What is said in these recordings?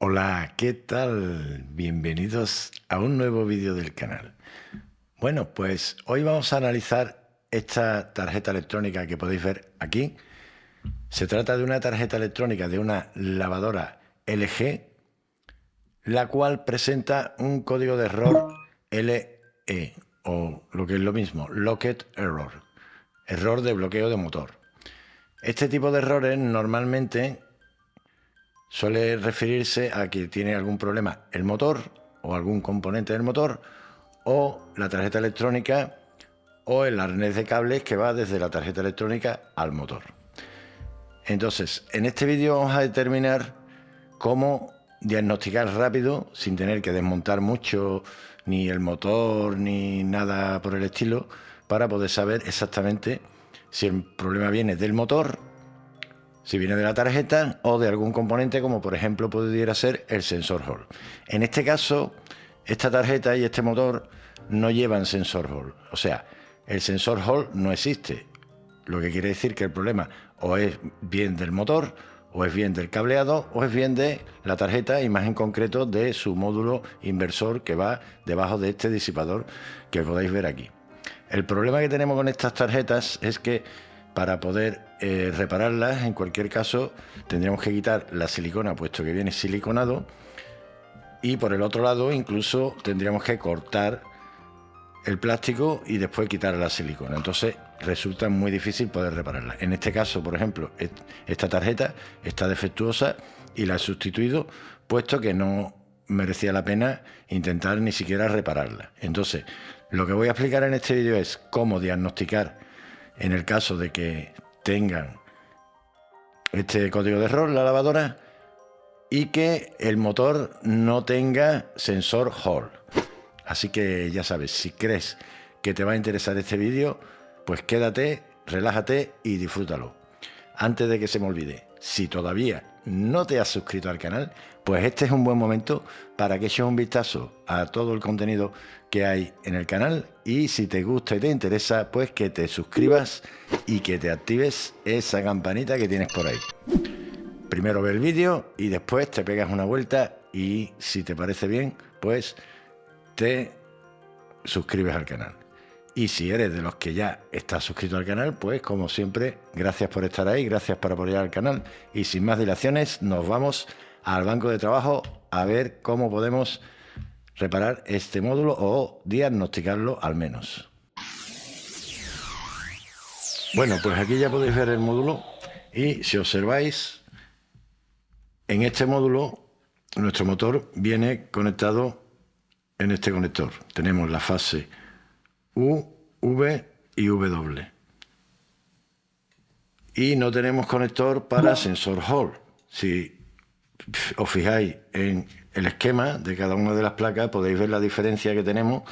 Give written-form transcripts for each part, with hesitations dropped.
Hola, ¿qué tal? Bienvenidos a un nuevo vídeo del canal. Bueno, pues hoy vamos a analizar esta tarjeta electrónica que podéis ver aquí. Se trata de una tarjeta electrónica de una lavadora LG, la cual presenta un código de error LE, o lo que es lo mismo, Locked Error, error de bloqueo de motor. Este tipo de errores normalmente suele referirse a que tiene algún problema el motor o algún componente del motor o la tarjeta electrónica o el arnés de cables que va desde la tarjeta electrónica al motor. Entonces, en este vídeo vamos a determinar cómo diagnosticar rápido, sin tener que desmontar mucho ni el motor ni nada por el estilo, para poder saber exactamente si el problema viene del motor, si viene de la tarjeta o de algún componente, como por ejemplo pudiera ser el sensor Hall. En este caso, esta tarjeta y este motor no llevan sensor Hall. O sea, el sensor Hall no existe. Lo que quiere decir que el problema o es bien del motor, o es bien del cableado, o es bien de la tarjeta y más en concreto de su módulo inversor que va debajo de este disipador que podéis ver aquí. El problema que tenemos con estas tarjetas es que para poder repararlas, en cualquier caso, tendríamos que quitar la silicona, puesto que viene siliconado, y por el otro lado incluso tendríamos que cortar el plástico y después quitar la silicona. Entonces resulta muy difícil poder repararla. En este caso, por ejemplo, esta tarjeta está defectuosa y la he sustituido, puesto que no merecía la pena intentar ni siquiera repararla. Entonces, lo que voy a explicar en este vídeo es cómo diagnosticar en el caso de que tengan este código de error, la lavadora, y que el motor no tenga sensor Hall. Así que ya sabes, si crees que te va a interesar este vídeo, pues quédate, relájate y disfrútalo. Antes de que se me olvide, si todavía no te has suscrito al canal, pues este es un buen momento para que eches un vistazo a todo el contenido que hay en el canal, y si te gusta y te interesa, pues que te suscribas y que te actives esa campanita que tienes por ahí. Primero ve el vídeo y después te pegas una vuelta y si te parece bien, pues te suscribes al canal. Y si eres de los que ya estás suscrito al canal, pues como siempre, gracias por estar ahí, gracias por apoyar al canal. Y sin más dilaciones, nos vamos al banco de trabajo a ver cómo podemos reparar este módulo o diagnosticarlo al menos. Bueno, pues aquí ya podéis ver el módulo y si observáis, en este módulo nuestro motor viene conectado en este conector. Tenemos la fase U, V y W. Y no tenemos conector para sensor Hall. Si os fijáis en el esquema de cada una de las placas, podéis ver la diferencia que tenemos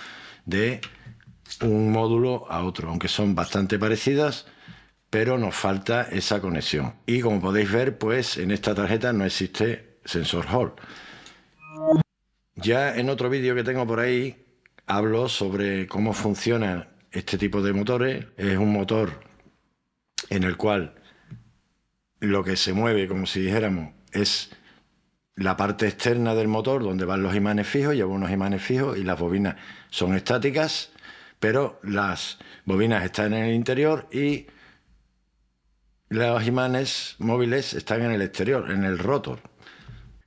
de un módulo a otro, aunque son bastante parecidas, pero nos falta esa conexión. Y como podéis ver, pues en esta tarjeta no existe sensor Hall. Ya en otro vídeo que tengo por ahí hablo sobre cómo funciona este tipo de motores. Es un motor en el cual lo que se mueve, como si dijéramos, es la parte externa del motor donde van los imanes fijos, lleva unos imanes fijos y las bobinas son estáticas, pero las bobinas están en el interior y los imanes móviles están en el exterior, en el rotor.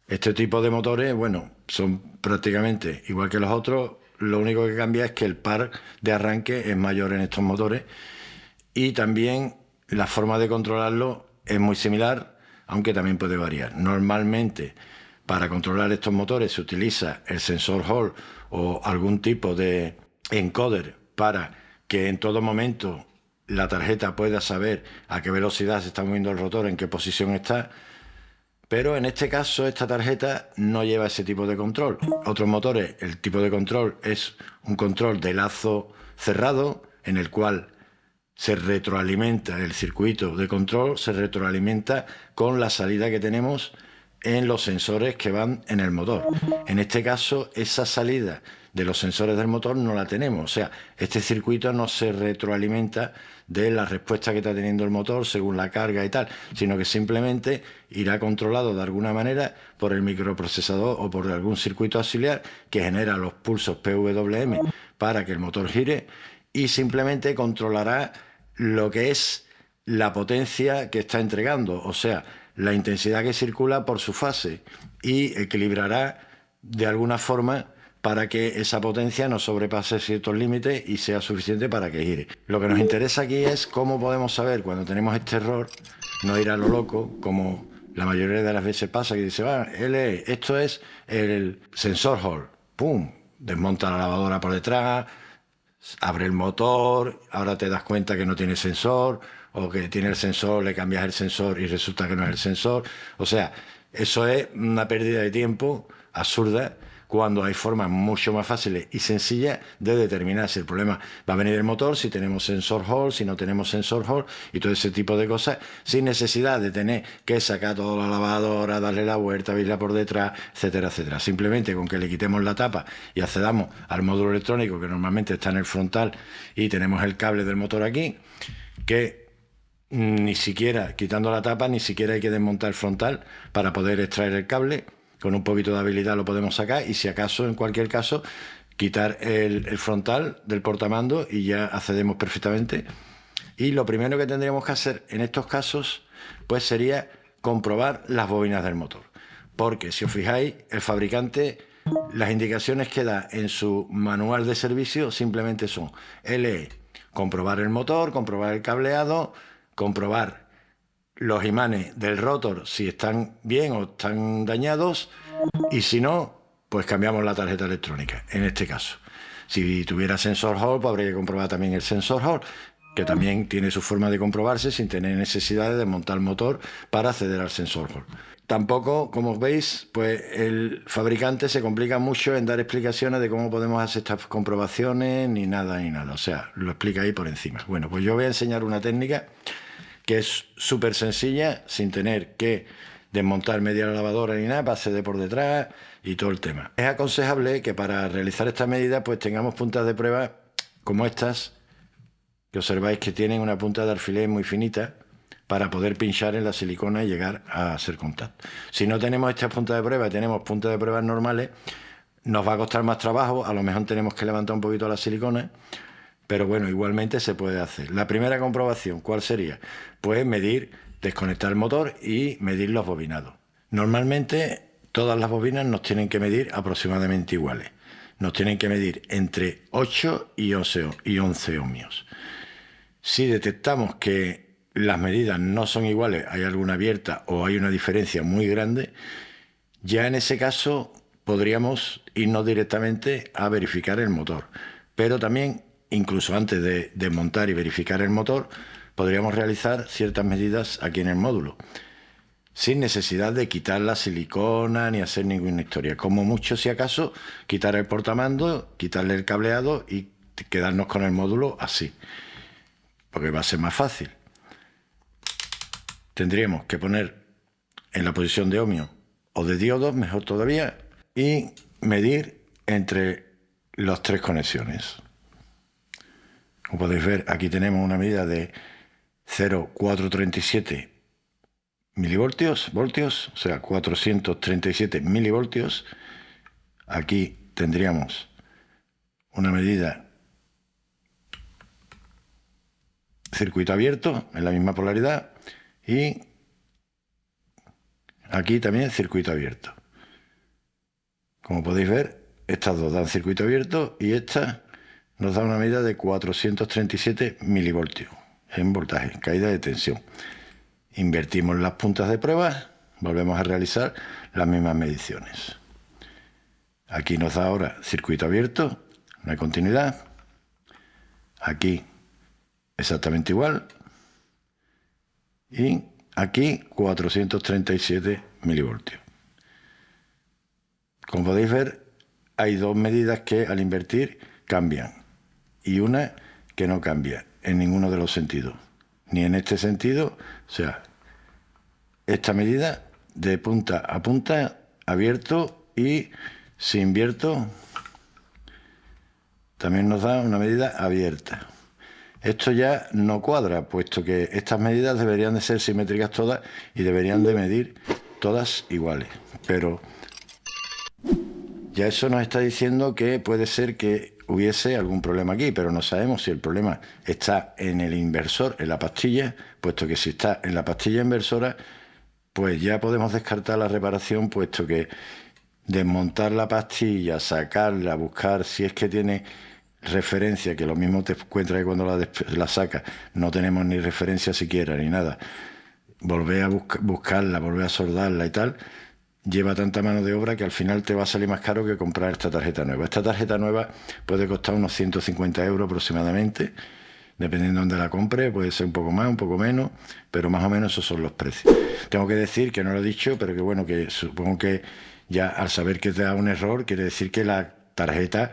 Este tipo de motores, bueno, son prácticamente igual que los otros. Lo único que cambia es que el par de arranque es mayor en estos motores y también la forma de controlarlo es muy similar, aunque también puede variar. Normalmente, para controlar estos motores se utiliza el sensor Hall o algún tipo de encoder para que en todo momento la tarjeta pueda saber a qué velocidad se está moviendo el rotor, en qué posición está. Pero en este caso esta tarjeta no lleva ese tipo de control. Otros motores, el tipo de control es un control de lazo cerrado, en el cual se retroalimenta el circuito de control, se retroalimenta con la salida que tenemos en los sensores que van en el motor. En este caso, esa salida de los sensores del motor no la tenemos. O sea, este circuito no se retroalimenta de la respuesta que está teniendo el motor según la carga y tal, sino que simplemente irá controlado de alguna manera por el microprocesador o por algún circuito auxiliar que genera los pulsos PWM para que el motor gire, y simplemente controlará lo que es la potencia que está entregando, o sea, la intensidad que circula por su fase, y equilibrará de alguna forma para que esa potencia no sobrepase ciertos límites y sea suficiente para que gire. Lo que nos interesa aquí es cómo podemos saber cuando tenemos este error, no ir a lo loco, como la mayoría de las veces pasa, que dice, esto es el sensor Hall, ¡pum!, desmonta la lavadora por detrás, abre el motor, ahora te das cuenta que no tiene sensor, o que tiene el sensor, le cambias el sensor y resulta que no es el sensor. O sea, eso es una pérdida de tiempo absurda, cuando hay formas mucho más fáciles y sencillas de determinar si el problema va a venir del motor, si tenemos sensor Hall, si no tenemos sensor Hall, y todo ese tipo de cosas, sin necesidad de tener que sacar toda la lavadora, darle la vuelta, abrirla por detrás, etcétera, etcétera. Simplemente con que le quitemos la tapa y accedamos al módulo electrónico, que normalmente está en el frontal, y tenemos el cable del motor aquí, que ni siquiera, quitando la tapa, ni siquiera hay que desmontar el frontal para poder extraer el cable. Con un poquito de habilidad lo podemos sacar, y si acaso, en cualquier caso, quitar el frontal del portamando y ya accedemos perfectamente. Y lo primero que tendríamos que hacer en estos casos pues sería comprobar las bobinas del motor, porque si os fijáis, el fabricante, las indicaciones que da en su manual de servicio simplemente son LE, comprobar el motor, comprobar el cableado, comprobar los imanes del rotor si están bien o están dañados, y si no, pues cambiamos la tarjeta electrónica, en este caso. Si tuviera sensor Hall, pues habría que comprobar también el sensor Hall, que también tiene su forma de comprobarse sin tener necesidad de desmontar el motor para acceder al sensor Hall. Tampoco, como veis, pues el fabricante se complica mucho en dar explicaciones de cómo podemos hacer estas comprobaciones, ni nada, ni nada. O sea, lo explica ahí por encima. Bueno, pues yo voy a enseñar una técnica que es súper sencilla, sin tener que desmontar media lavadora ni nada, pase de por detrás y todo el tema. Es aconsejable que para realizar esta medida pues tengamos puntas de prueba como estas, que observáis que tienen una punta de alfiler muy finita para poder pinchar en la silicona y llegar a hacer contacto. Si no tenemos estas puntas de prueba y tenemos puntas de pruebas normales, nos va a costar más trabajo, a lo mejor tenemos que levantar un poquito la silicona, pero bueno, igualmente se puede hacer. La primera comprobación, ¿cuál sería? Pues medir, desconectar el motor y medir los bobinados. Normalmente todas las bobinas nos tienen que medir aproximadamente iguales. Nos tienen que medir entre 8 y 11 ohmios. Si detectamos que las medidas no son iguales, hay alguna abierta o hay una diferencia muy grande, ya en ese caso podríamos irnos directamente a verificar el motor. Pero también, incluso antes de desmontar y verificar el motor, podríamos realizar ciertas medidas aquí en el módulo, sin necesidad de quitar la silicona ni hacer ninguna historia. Como mucho, si acaso, quitar el portamando, quitarle el cableado y quedarnos con el módulo así, porque va a ser más fácil. Tendríamos que poner en la posición de ohmio o de diodos, mejor todavía, y medir entre las tres conexiones. Como podéis ver, aquí tenemos una medida de 0,437 milivoltios, o sea, 437 milivoltios. Aquí tendríamos una medida circuito abierto en la misma polaridad, y aquí también circuito abierto. Como podéis ver, estas dos dan circuito abierto y esta nos da una medida de 437 milivoltios en voltaje, caída de tensión. Invertimos las puntas de prueba, volvemos a realizar las mismas mediciones. Aquí nos da ahora circuito abierto, no hay continuidad. Aquí exactamente igual. Y aquí 437 milivoltios. Como podéis ver, hay dos medidas que al invertir cambian y una que no cambia en ninguno de los sentidos. Ni en este sentido, o sea, esta medida de punta a punta, abierto, y si invierto, también nos da una medida abierta. Esto ya no cuadra, puesto que estas medidas deberían de ser simétricas todas y deberían de medir todas iguales. Pero ya eso nos está diciendo que puede ser que hubiese algún problema aquí, pero no sabemos si el problema está en el inversor, en la pastilla, puesto que si está en la pastilla inversora, pues ya podemos descartar la reparación, puesto que desmontar la pastilla, sacarla, buscar si es que tiene referencia, que lo mismo te encuentras que cuando la sacas no tenemos ni referencia siquiera, ni nada. Volver a buscarla, volver a soldarla y tal, lleva tanta mano de obra que al final te va a salir más caro que comprar esta tarjeta nueva. Esta tarjeta nueva puede costar unos 150 € aproximadamente, dependiendo de dónde la compre, puede ser un poco más, un poco menos, pero más o menos esos son los precios. Tengo que decir, que no lo he dicho, pero que bueno, que supongo que ya al saber que te da un error, quiere decir que la tarjeta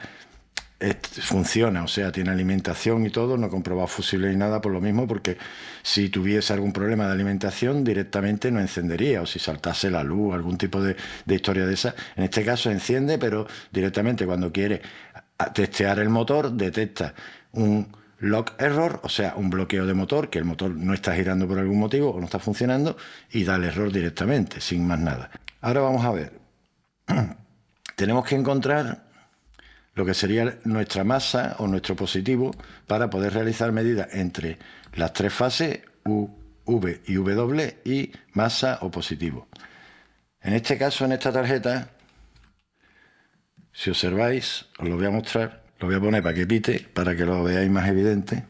funciona, o sea, tiene alimentación y todo, no he comprobado fusibles ni nada por lo mismo, porque si tuviese algún problema de alimentación directamente no encendería, o si saltase la luz, algún tipo de historia de esa. En este caso enciende, pero directamente cuando quiere testear el motor, detecta un lock error, o sea, un bloqueo de motor, que el motor no está girando por algún motivo o no está funcionando, y da el error directamente, sin más nada. Ahora vamos a ver. Tenemos que encontrar lo que sería nuestra masa o nuestro positivo para poder realizar medidas entre las tres fases U, V y W y masa o positivo. En este caso, en esta tarjeta, si observáis, os lo voy a mostrar, lo voy a poner para que pite, para que lo veáis más evidente.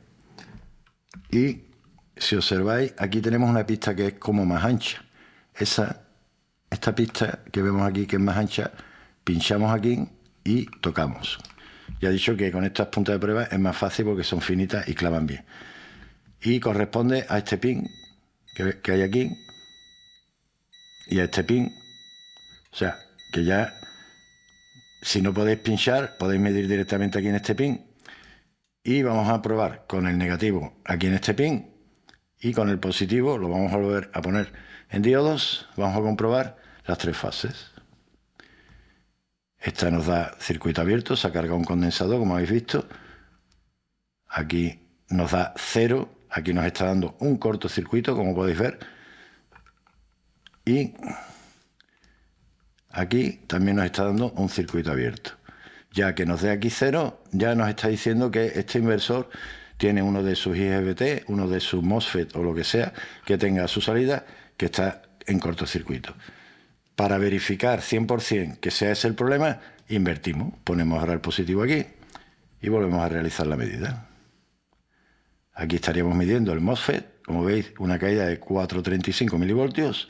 Y si observáis, aquí tenemos una pista que es como más ancha. Esta pista que vemos aquí, que es más ancha, pinchamos aquí y tocamos. Ya he dicho que con estas puntas de prueba es más fácil porque son finitas y clavan bien. Y corresponde a este pin que hay aquí y a este pin. O sea, que ya, si no podéis pinchar, podéis medir directamente aquí en este pin. Y vamos a probar con el negativo aquí en este pin y con el positivo lo vamos a volver a poner en diodos. Vamos a comprobar las tres fases. Esta nos da circuito abierto, se ha cargado un condensador, como habéis visto. Aquí nos da 0, aquí nos está dando un cortocircuito, como podéis ver. Y aquí también nos está dando un circuito abierto. Ya que nos dé aquí 0, ya nos está diciendo que este inversor tiene uno de sus IGBT, uno de sus MOSFET o lo que sea, que tenga a su salida, que está en cortocircuito. Para verificar 100% que sea ese el problema, invertimos. Ponemos ahora el positivo aquí y volvemos a realizar la medida. Aquí estaríamos midiendo el MOSFET, como veis, una caída de 435 milivoltios.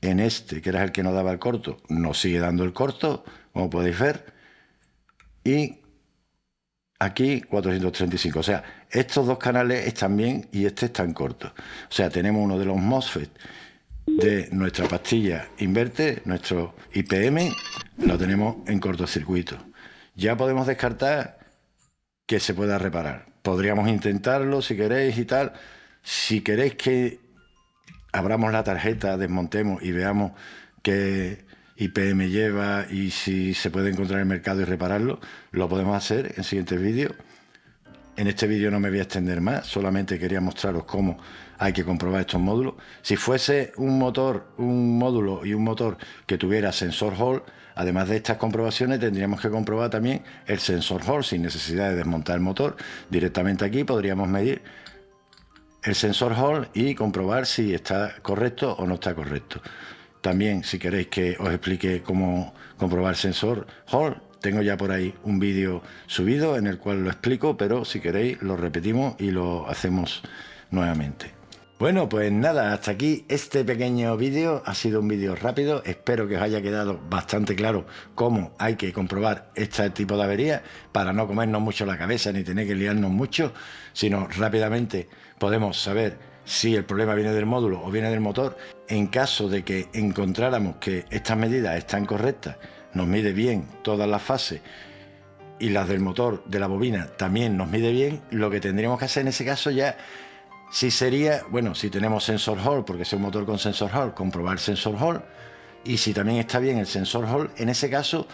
En este, que era el que nos daba el corto, nos sigue dando el corto, como podéis ver. Y aquí 435. O sea, estos dos canales están bien y este está en corto. O sea, tenemos uno de los MOSFET de nuestra pastilla inverte, nuestro IPM, lo tenemos en cortocircuito. Ya podemos descartar que se pueda reparar. Podríamos intentarlo si queréis y tal. Si queréis que abramos la tarjeta, desmontemos y veamos qué IPM lleva y si se puede encontrar en el mercado y repararlo, lo podemos hacer en siguientes vídeos. En este vídeo no me voy a extender más, solamente quería mostraros cómo hay que comprobar estos módulos. Si fuese un módulo y un motor que tuviera sensor Hall, además de estas comprobaciones, tendríamos que comprobar también el sensor Hall sin necesidad de desmontar el motor. Directamente aquí podríamos medir el sensor Hall y comprobar si está correcto o no está correcto. También, si queréis que os explique cómo comprobar el sensor Hall, tengo ya por ahí un vídeo subido en el cual lo explico, pero si queréis lo repetimos y lo hacemos nuevamente. Bueno, pues nada, hasta aquí este pequeño vídeo. Ha sido un vídeo rápido, espero que os haya quedado bastante claro cómo hay que comprobar este tipo de averías para no comernos mucho la cabeza ni tener que liarnos mucho, sino rápidamente podemos saber si el problema viene del módulo o viene del motor. En caso de que encontráramos que estas medidas están correctas, nos mide bien todas las fases y las del motor de la bobina también nos mide bien, lo que tendríamos que hacer en ese caso ya sí sería, bueno, si tenemos sensor Hall, porque es un motor con sensor Hall, comprobar sensor Hall, y si también está bien el sensor Hall, en ese caso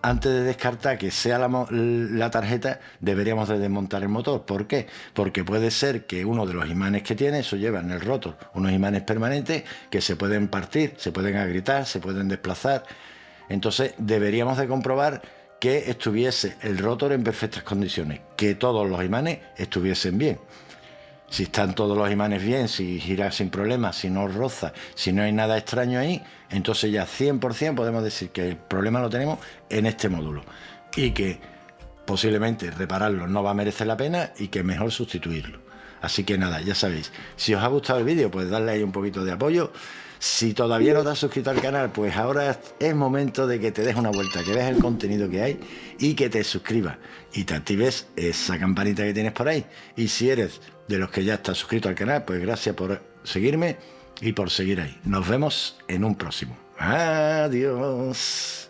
antes de descartar que sea la tarjeta, deberíamos de desmontar el motor. ¿Por qué? Porque puede ser que uno de los imanes que tiene, eso lleva en el rotor unos imanes permanentes que se pueden partir, se pueden agrietar, se pueden desplazar. Entonces deberíamos de comprobar que estuviese el rotor en perfectas condiciones, que todos los imanes estuviesen bien. Si están todos los imanes bien, si gira sin problemas, si no roza, si no hay nada extraño ahí, entonces ya 100% podemos decir que el problema lo tenemos en este módulo y que posiblemente repararlo no va a merecer la pena y que es mejor sustituirlo. Así que nada, ya sabéis, si os ha gustado el vídeo, pues darle ahí un poquito de apoyo. Si todavía no te has suscrito al canal, pues ahora es momento de que te des una vuelta, que veas el contenido que hay y que te suscribas y te actives esa campanita que tienes por ahí. Y si eres de los que ya estás suscrito al canal, pues gracias por seguirme y por seguir ahí. Nos vemos en un próximo. Adiós.